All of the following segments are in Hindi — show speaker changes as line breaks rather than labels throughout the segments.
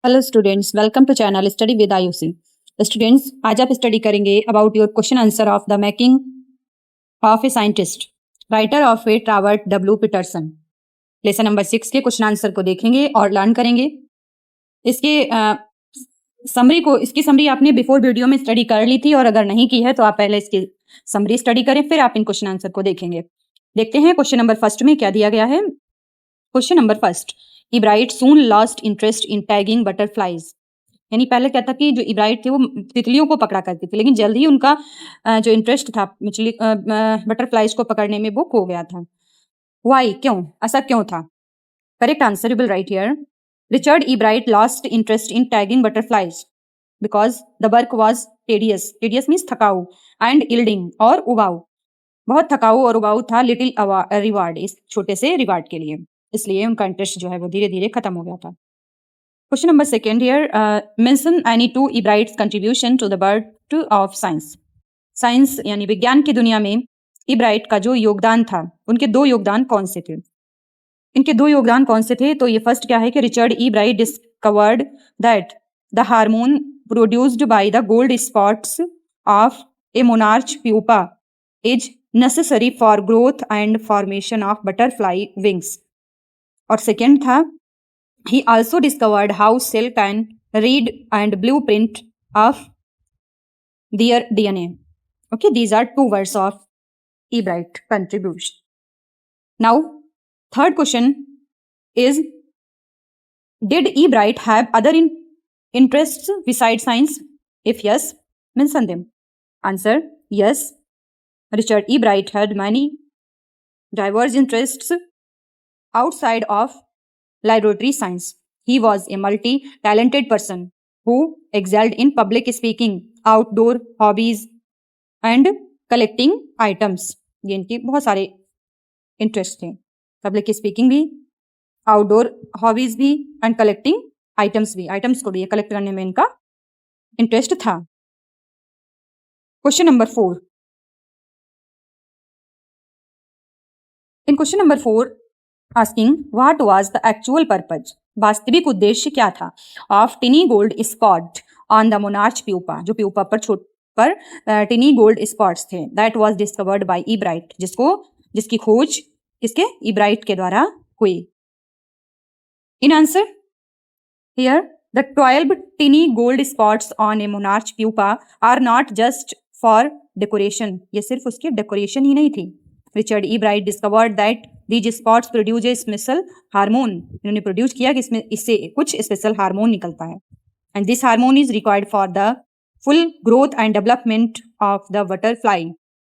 Hello students, welcome to channel study with Ayushi. Students, आज आप स्टडी करेंगे about your question answer of the making of a scientist, writer of a Robert W Peterson. Lesson number 6 के क्वेश्चन आंसर को देखेंगे और लर्न करेंगे। इसके इसकी समरी आपने बिफोर वीडियो में स्टडी कर ली थी, और अगर नहीं की है तो आप पहले इसकी समरी स्टडी करें, फिर आप इन क्वेश्चन आंसर को देखेंगे। देखते हैं क्वेश्चन नंबर फर्स्ट में क्या दिया गया है। Question number first, Ebright soon lost interest in tagging butterflies. यानी पहले क्या था कि जो इब्राइट थे वो तितलियों को पकड़ा करते थे, लेकिन जल्दी ही उनका जो इंटरेस्ट था मछली बटरफ्लाइज को पकड़ने में वो खो गया था। वाई, क्यों, ऐसा क्यों था? Correct answer you will write here. Richard Ebright lost interest in tagging butterflies because the work was tedious. Tedious means थकाऊ, एंड इल्डिंग और उबाऊ। बहुत थकाऊ और उबाऊ था। लिटिल रिवार्ड, इस छोटे से रिवार्ड के लिए, इसलिए उनका इंटरेस्ट जो है वो धीरे धीरे खत्म हो गया था। Question number second here, mention any two Ebright's contribution to the birth of science. Science यानी विज्ञान की दुनिया में इब्राइट का जो योगदान था, उनके दो योगदान कौन से थे? इनके दो योगदान कौन से थे? तो ये फर्स्ट क्या है कि Richard Ebright discovered that the hormone produced by the gold spots of A monarch pupa is necessary for growth and formation of butterfly wings. और सेकेंड था, he also discovered how cell can read and blueprint of their DNA. Okay, these are two words of Ebright contribution. Now, third question is, did Ebright have other interests besides science? If yes, mention them. Answer, yes. Richard Ebright had many diverse interests outside of laboratory science. He was a multi-talented person who excelled in public speaking, outdoor hobbies and collecting items. ये इनके बहुत सारे इंटरेस्ट थे, पब्लिक स्पीकिंग भी, आउटडोर हॉबीज भी, एंड कलेक्टिंग आइटम्स भी। आइटम्स को भी कलेक्ट करने में इनका इंटरेस्ट था। Question number 4, in question number 4 asking what was the actual purpose, वास्तविक उद्देश्य क्या था, of tiny gold spot on the monarch pupa, जो प्यूपा पर टिनी गोल्ड स्पॉट्स थे, that was discovered by Ebright, जिसकी खोज किसके? इब्राइट के द्वारा हुई। In answer here, the 12 tiny gold spots on a monarch pupa are not just for decoration, ये सिर्फ उसकी डेकोरेशन ही नहीं थी। Richard Ebright discovered that these spots produce a special hormone, इन्होंने प्रोड्यूस किया कि इससे कुछ स्पेशल हार्मोन निकलता है, and this hormone is required for the full growth and development of the butterfly.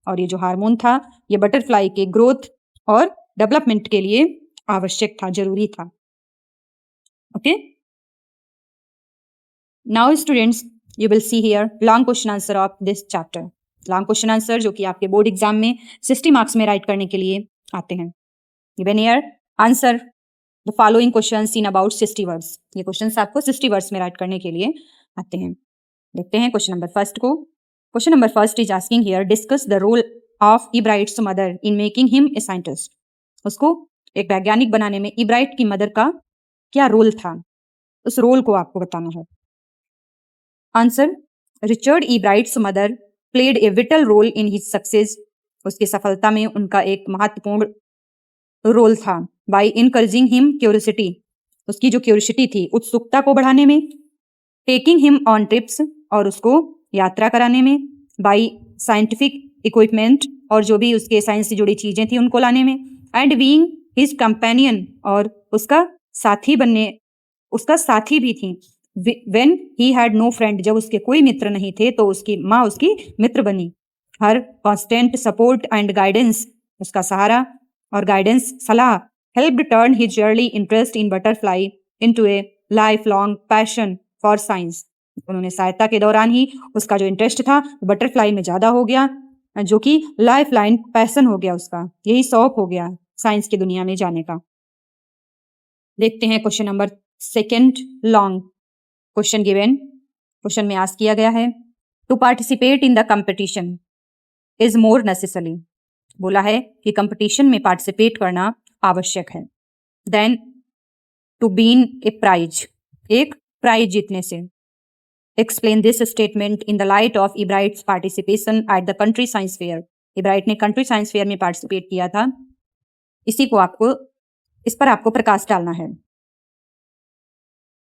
और ये जो हार्मोन था ये बटरफ्लाई के ग्रोथ और डेवलपमेंट के लिए आवश्यक था, जरूरी था। Okay, now students, you will see here long question answer of this chapter. Long question answer जो कि आपके बोर्ड एग्जाम में 60 मार्क्स में राइट करने के लिए आते हैं। Given here, answer the following questions in about 60 words. ये क्वेश्चंस आपको 60 वर्ड्स में राइट करने के लिए आते हैं। देखते हैं क्वेश्चन नंबर फर्स्ट को। Question number first is asking here, discuss the role of Ebright's mother in making him a scientist. उसको एक वैज्ञानिक बनाने में इब्राइट की मदर का क्या रोल था, उस रोल को आपको बताना है। Answer, Richard Ebright's mother played a vital role in his success. उसकी सफलता में उनका एक महत्वपूर्ण रोल था। बाई इनकरेजिंग हिम क्यूरियोसिटी, उसकी जो क्यूरियोसिटी थी, उत्सुकता को बढ़ाने में। टेकिंग हिम ऑन ट्रिप्स, और उसको यात्रा कराने में। बाई साइंटिफिक इक्विपमेंट, और जो भी उसके साइंस से जुड़ी चीजें थी उनको लाने में। एंड बीइंग हिज कंपेनियन, और उसका साथी भी थी। When he had no friend, जब उसके कोई मित्र नहीं थे तो उसकी माँ उसकी मित्र बनी। हर कॉन्स्टेंट सपोर्ट एंड गाइडेंस, उसका सहारा और गाइडेंस, सलाह, helped turn his early interest in butterfly into A life long passion for science. उन्होंने सहायता के दौरान ही उसका जो इंटरेस्ट था बटरफ्लाई में ज्यादा हो गया, जो कि लाइफ लाइन पैशन हो गया, उसका यही शौक हो गया साइंस की दुनिया में जाने का। देखते हैं question number second, long question given. Question में आस्क किया गया है, to participate in the competition is more necessary. बोला है कि कंपटीशन में पार्टिसिपेट करना आवश्यक है than to win a prize, एक प्राइज जीतने से। Explain this statement in the light of Ebright's participation at the country science fair. Ebright ने कंट्री साइंस फेयर में पार्टिसिपेट किया था, इसी को आपको, इस पर आपको प्रकाश डालना है।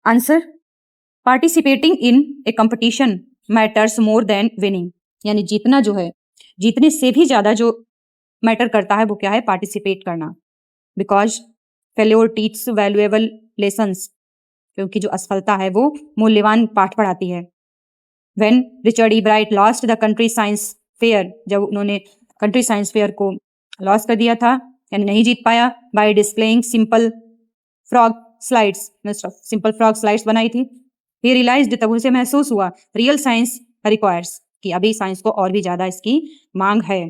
Answer, participating in A competition matters more than winning, यानी जीतना जो है, जीतने से भी ज्यादा जो मैटर करता है वो क्या है, पार्टिसिपेट करना। Because failure teach valuable lessons, क्योंकि जो असफलता है वो मूल्यवान पाठ पढ़ाती है। When Richard Ebright lost the country science fair, जब उन्होंने कंट्री साइंस फेयर को लॉस कर दिया था, यानी नहीं जीत पाया, by displaying simple frog slides, simple frog slides बनाई थी। ही रियलाइज्ड, तब उसे महसूस हुआ, रियल साइंस रिक्वायर्स, कि अभी साइंस को और भी ज्यादा इसकी मांग है।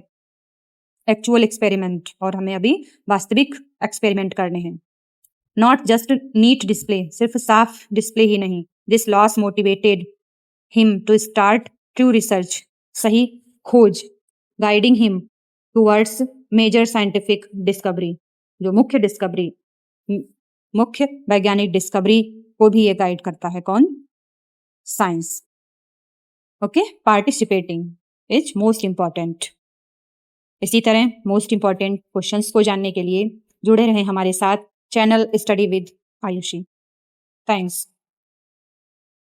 एक्चुअल एक्सपेरिमेंट, और हमें अभी वास्तविक एक्सपेरिमेंट करने हैं। नॉट जस्ट नीट डिस्प्ले, सिर्फ साफ डिस्प्ले ही नहीं। This loss motivated him to start true research, सही खोज, guiding him towards major scientific discovery, जो मुख्य डिस्कवरी, मुख्य वैज्ञानिक डिस्कवरी को भी ये गाइड करता है। कौन? Science. Okay, participating is most important. इसी तरह मोस्ट इंपॉर्टेंट क्वेश्चंस को जानने के लिए जुड़े रहें हमारे साथ channel study with Ayushi. Thanks.